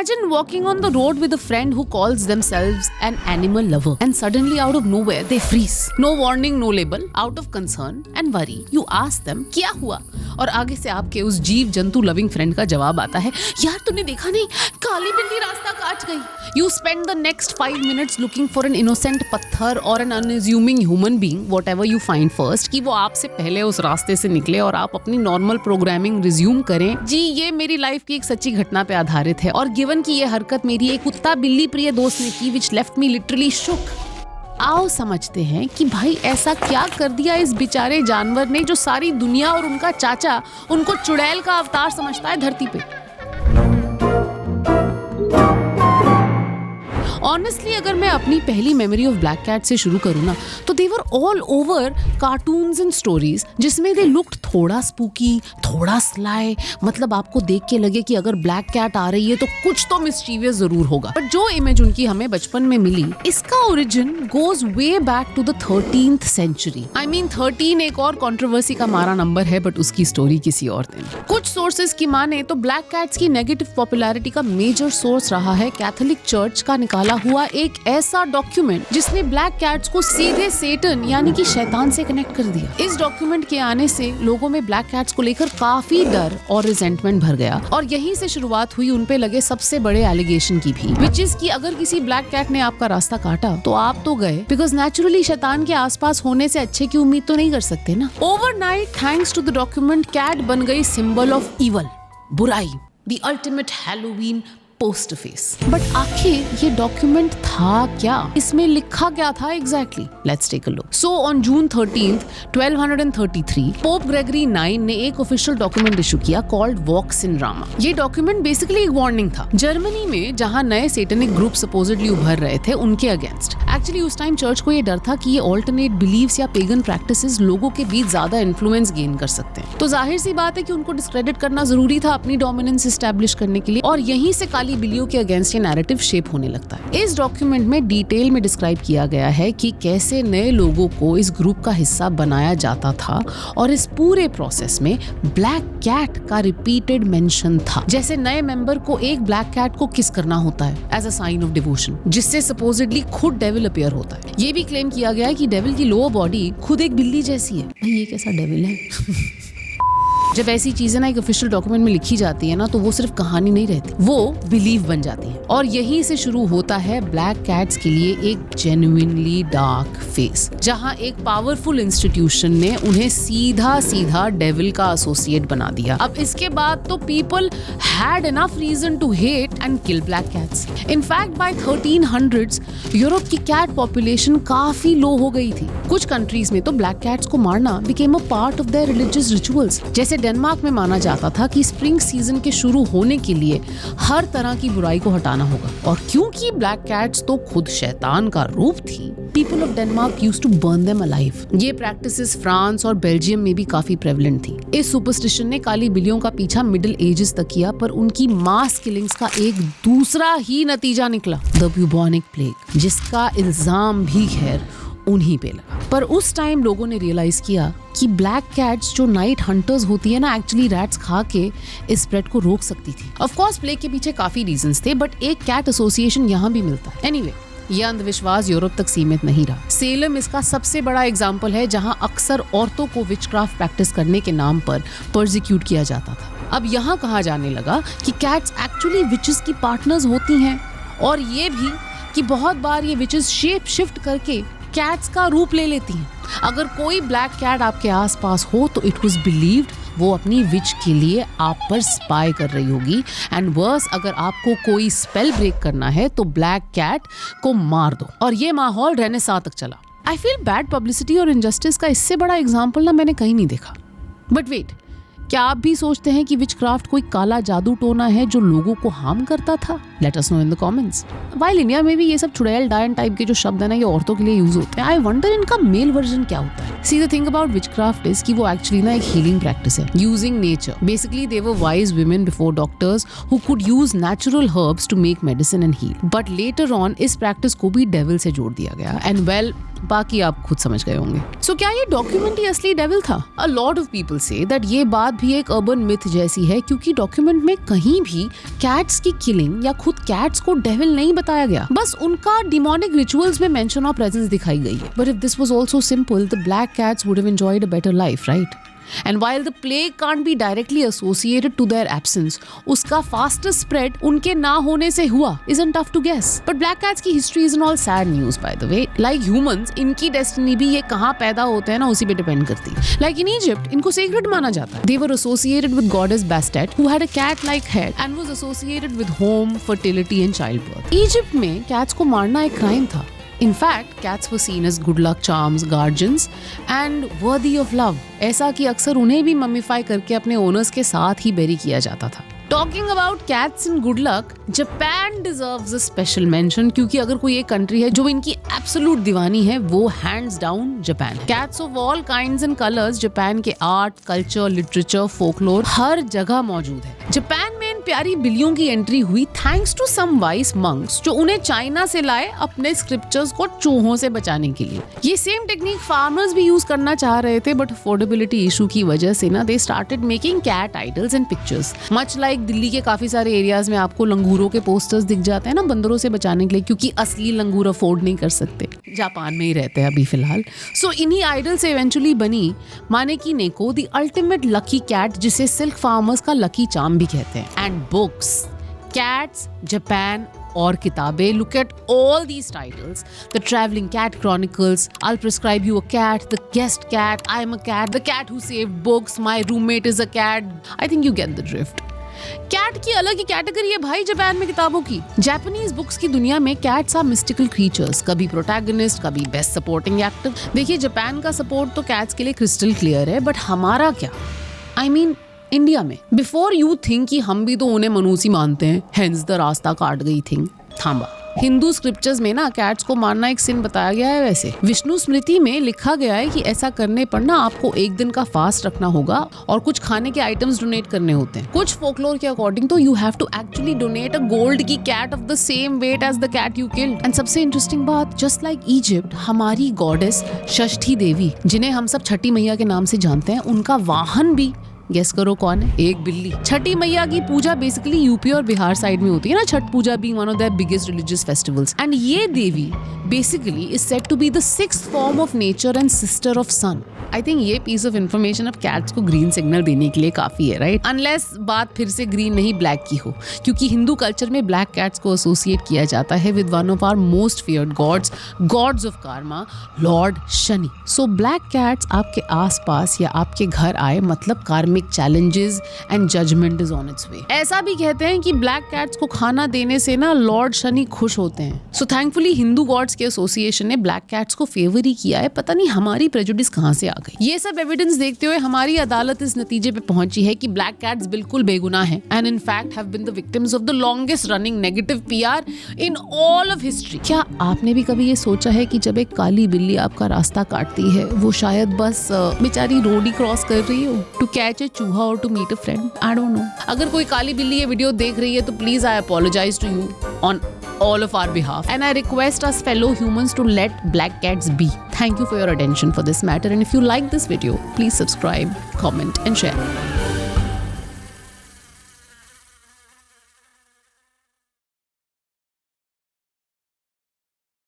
Imagine walking on the road with a friend who calls themselves an animal lover and suddenly out of nowhere they freeze. No warning, no label, out of concern and worry. You ask them, क्या हुआ? और आगे से आपके उस जीव जंतु loving friend का जवाब आता है, यार तूने देखा नहीं, काली बिल्ली रास्ता काट गई. You spend the next 5 minutes looking for an innocent पत्थर or an unassuming human being, whatever you find first, कि वो आपसे पहले उस रास्ते से निकले और आप अपनी नॉर्मल प्रोग्रामिंग रिज्यूम करें. जी ये मेरी लाइफ की एक सच्ची घटना पे आधारित है और गिवन कि ये हरकत मेरी एक कुत्ता बिल्ली प्रिय दोस्त ने की, which left me literally shook. आओ समझते हैं कि भाई ऐसा क्या कर दिया इस बेचारे जानवर ने जो सारी दुनिया और उनका चाचा उनको चुड़ैल का अवतार समझता है धरती पे. ऑनेस्टली अगर मैं अपनी पहली मेमोरी ऑफ ब्लैक कैट से शुरू करूँ ना, तो they were all over cartoons and stories जिसमें दे लुक्ड थोड़ा स्पूकी, थोड़ा स्लाई. मतलब आपको देख के लगे कि अगर ब्लैक कैट आ रही है तो कुछ तो मिस्चीवियस जरूर होगा. बट जो इमेज उनकी हमें बचपन में मिली, इसका origin goes way back to the 13th century. I mean 13 एक और कंट्रोवर्सी का मारा नंबर है, बट उसकी स्टोरी किसी और दिन. कुछ सोर्सेज की माने तो ब्लैक कैट्स की नेगेटिव पॉपुलैरिटी का मेजर सोर्स रहा है कैथोलिक चर्च का निकाला हुआ एक ऐसा डॉक्यूमेंट जिसने ब्लैक कैट्स को सीधे सेटन यानी कि शैतान से कनेक्ट कर दिया. इस डॉक्यूमेंट के आने से लोगों में ब्लैक कैट्स को लेकर काफी डर और रिजेंटमेंट भर गया और यहीं से शुरुआत हुई उन पे लगे सबसे बड़े एलिगेशन की भी, विच इज कि अगर किसी ब्लैक कैट ने आपका रास्ता काटा तो आप तो गए, बिकॉज नेचुरली शैतान के आसपास होने से अच्छे की उम्मीद तो नहीं कर सकते ना. Overnight thanks to the document cat बन गई सिंबल ऑफ इवल, बुराई, the ultimate Halloween post face. But आखिर ये डॉक्यूमेंट था क्या? इसमें लिखा क्या था exactly? Let's take a look. So on June 13th 1233 Pope Gregory 9 ने एक ऑफिशियल डॉक्यूमेंट इशू किया कॉल्ड वॉक्स इन रामा. ये डॉक्यूमेंट बेसिकली एक वार्निंग था जर्मनी में जहां नए सैटेनिक ग्रुप सपोजिटली उभर रहे थे उनके अगेंस्ट. एक्चुअली उस टाइम चर्च को ये डर था कि ये ऑल्टरनेट बिलीव्स या पेगन प्रैक्टिसेस लोगों के बीच ज्यादा इन्फ्लुएंस गेन कर सकते हैं. तो जाहिर सी बात है कि उनको डिस्क्रेडिट करना जरूरी था अपनी डोमिनेंस एस्टैब्लिश करने के लिए, और यहीं से काली बिल्लियों के अगेंस्ट ये नैरेटिव शेप होने लगता है. इस डॉक्यूमेंट में डिटेल में डिस्क्राइब किया गया है कि कैसे नए लोगों को इस ग्रुप का हिस्सा बनाया जाता था और इस पूरे प्रोसेस में ब्लैक कैट का रिपीटेड मेंशन था. जैसे नए मेंबर को एक ब्लैक कैट को किस करना होता है as a sign of devotion, जिससे सपोजिटली खुद डेविल अपीयर होता है. ये भी क्लेम किया गया है कि डेविल की लोअर बॉडी खुद एक बिल्ली जैसी है. भाई ये कैसा डेविल है? जब ऐसी चीजें ना एक ऑफिशियल डॉक्यूमेंट में लिखी जाती है ना, तो वो सिर्फ कहानी नहीं रहती, वो बिलीव बन जाती है. और यहीं से शुरू होता है ब्लैक कैट्स के लिए एक जेन्युइनली डार्क फेस, जहां एक पावरफुल इंस्टीट्यूशन ने उन्हें सीधा सीधा डेविल का एसोसिएट बना दिया. अब इसके बाद तो people had enough reason to hate and kill black cats. In fact by 1300s Europe की कैट पॉपुलेशन काफी लो हो गई थी. कुछ कंट्रीज में तो ब्लैक कैट्स को मारना became a part of their religious rituals. जैसे डेनमार्क में माना जाता था कि स्प्रिंग सीजन के शुरू होने के लिए हर तरह की बुराई को हटाना होगा. और क्योंकि ब्लैक कैट्स तो खुद शैतान का रूप थी, people of Denmark used to burn them alive. ये प्रैक्टिसेस फ्रांस और बेल्जियम में भी काफी प्रेवलेंट थी. इस सुपरस्टिशन ने काली बिल्लियों का पीछा मिडिल एजेस तक किया, पर उनकी मास किलिंग्स का एक दूसरा ही नतीजा निकला, द ब्यूबोनिक प्लेग, जिसका इल्जाम भी खैर उन्हीं पे लगा. पर उस टाइम लोगों ने रियलाइज किया कि ब्लैक कैट्स जो नाइट हंटर्स होती है ना, एक्चुअली रैट्स खा के इस स्प्रेड को रोक सकती थी. ऑफ कोर्स प्लेग के पीछे काफी रीजंस थे, बट एक कैट एसोसिएशन यहाँ भी मिलता है. एनीवे, यह अंधविश्वास यूरोप तक सीमित नहीं रहा. सेलम इसका सबसे बड़ा एग्जाम्पल है, जहाँ अक्सर औरतों को विचक्राफ्ट प्रैक्टिस करने के नाम पर पर्सिक्यूट किया जाता था. अब यहाँ कहा जाने लगा कि कैट्स एक्चुअली विचेस की पार्टनर्स होती हैं, और ये भी कि बहुत बार ये विचेस शेप शिफ्ट करके कैट्स का रूप ले लेती हैं. अगर कोई ब्लैक कैट आपके आसपास हो तो इट वाज बिलीव्ड वो अपनी विच के लिए आप पर स्पाई कर रही होगी. एंड वर्स, अगर आपको कोई स्पेल ब्रेक करना है तो ब्लैक कैट को मार दो. और ये माहौल रेनेसां तक चला. आई फील बैड पब्लिसिटी और इनजस्टिस का इससे बड़ा एग्जाम्पल ना मैंने कहीं नहीं देखा. बट वेट, क्या आप भी सोचते हैं कि विचक्राफ्ट कोई काला जादू टोना है जो लोगों को हार्म करता था? Let us know in the comments. While India में भी ये सब चुड़ैल डायन टाइप के जो शब्द है ना, ये औरतों के लिए यूज होते हैं. आई वंडर इनका मेल वर्जन क्या होता है. See the thing about witchcraft is कि वो एक्चुअली ना एक हीलिंग प्रैक्टिस है, using nature. Basically they were wise women before doctors who could use natural herbs to make medicine and heal. But later on इस practice को भी devil से जोड़ दिया गया. एंड वेल, बाकी आप खुद समझ गए होंगे। सो क्या ये डॉक्यूमेंट ही असली डेविल था? A lot of people say that ये बात भी एक अर्बन मिथ जैसी है, क्योंकि डॉक्यूमेंट में कहीं भी कैट्स की किलिंग या खुद कैट्स को डेविल नहीं बताया गया, बस उनका डिमोनिक रिचुअल्स में मेंशन ऑफ प्रेजेंस दिखाई गई है। But if this was also simple, the black cats would have enjoyed a better life, right? And while the plague can't be directly associated to their absence, उसका fastest spread उनके ना होने से हुआ isn't tough to guess. But black cats की history isn't all sad news, by the way. Like humans, इनकी destiny भी ये कहाँ पैदा होते हैं ना उसी पे depend करती है. Like in Egypt, इनको sacred माना जाता है. They were associated with goddess Bastet, who had a cat-like head and was associated with home, fertility and childbirth. Egypt में cats को मारना एक crime था. In fact, cats were seen as good luck charms, guardians, and worthy of love. ऐसा कि अक्सर उन्हें भी मम्मीफाई करके अपने ओनर्स के साथ ही बेरी किया जाता था। Talking about cats and good luck, Japan deserves a special mention, क्योंकि अगर कोई एक कंट्री है जो इनकी एब्सोल्यूट दीवानी है, वो hands down Japan. Cats of all kinds and colors Japan के आर्ट, कल्चर, लिटरेचर, फोकलोर हर जगह मौजूद है। जापान में इन प्यारी बिल्लियों की एंट्री हुई thanks to some wise monks जो उन्हें चाइना से लाए अपने स्क्रिप्चर्स को चूहों से बचाने के लिए। ये सेम टेक्निक फार्मर्स भी यूज करना चाह रहे थे, बट अफोर्डेबिलिटी इशू की वजह से ना they started making cat idols and pictures. Much like Delhi के काफी सारे एरियाज में आपको लंगूरों के पोस्टर्स दिख जाते हैं ना बंदरों से बचाने के लिए, क्योंकि असली लंगूर अफोर्ड नहीं कर सकते, जापान में ही रहते हैं अभी फिलहाल। सो इन्हीं आइडल से इवेंचुअली बनी मानेकी नेको, द अल्टीमेट लकी कैट, जिसे सिल्क फार्मर्स का लकी चार्म भी कहते हैं। एंड बुक्स, कैट्स, जापान और किताबें, look at all these titles. The Traveling Cat Chronicles, I'll Prescribe You a Cat, The Guest Cat, I'm a Cat, The Cat Who Saved Books, My Roommate is a Cat. I think you get the drift. Cat की अलग ही category है भाई Japan में किताबों की। Japanese books की दुनिया में कैट्स आर मिस्टिकल क्रीचर्स, कभी प्रोटैगनिस्ट, कभी बेस्ट सपोर्टिंग एक्टर। देखिए जापान का सपोर्ट तो कैट्स के लिए क्रिस्टल क्लियर है, बट हमारा क्या? I mean, इंडिया में बिफोर यू थिंक कि हम भी तो उन्हें मनुष्य मानते हैं, हेंस द रास्ता काट गई थिंग। थांबा, हिंदू स्क्रिप्चर्स में ना कैट्स को मारना एक सिन बताया गया है। वैसे विष्णु स्मृति में लिखा गया है कि ऐसा करने पर ना आपको एक दिन का फास्ट रखना होगा और कुछ खाने के आइटम्स डोनेट करने होते हैं। कुछ फोकलोर के अकॉर्डिंग तो you have to actually donate a gold की cat of the same weight as the cat you killed. And सबसे इंटरेस्टिंग बात, जस्ट लाइक इजिप्ट, हमारी गॉडेस षष्ठी देवी, जिन्हें हम सब छठी मैया के नाम से जानते हैं, उनका वाहन भी गेस करो कौन है? एक बिल्ली। छठी मैया की पूजा बेसिकली यूपी और बिहार साइड में होती है ना, Chhath Puja being one of their biggest religious festivals. And ये Devi basically is said to be the sixth form of nature and sister of sun. I think ये पीस ऑफ इन्फॉर्मेशन अब कैट्स को green signal देने के लिए काफी है, राइट? अनलेस बात फिर से ग्रीन नहीं ब्लैक की हो, क्योंकि हिंदू कल्चर में ब्लैक कैट्स को एसोसिएट किया जाता है with one of our most feared gods of karma, lord Shani. So black cats आपके आसपास या आपके घर आए मतलब karmic challenges and judgement is on its way. ऐसा भी कहते हैं कि ब्लैक कैट्स को खाना देने से ना लॉर्ड शनि खुश होते हैं। सो थैंकफुली हिंदू गॉड्स के एसोसिएशन ने ब्लैक कैट्स को फेवर ही किया है। पता नहीं हमारी प्रेजुडिस कहां से आ गई। ये सब एविडेंस देखते हुए हमारी अदालत इस नतीजे पे पहुंची है कि ब्लैक कैट्स बिल्कुल बेगुनाह हैं and in fact have been the victims of the longest running negative PR in all of history. क्या आपने भी कभी ये सोचा है कि जब एक काली बिल्ली आपका रास्ता काटती है, वो शायद बस बेचारी रोड ही क्रॉस कर रही हो टू कैच ए चूहा और to meet a friend? I don't know. अगर कोई काली बिल्ली ये वीडियो देख रही है तो please I apologise to you on all of our behalf, and I request us fellow humans to let black cats be. Thank you for your attention for this matter, and if you like this video, please subscribe, comment and share.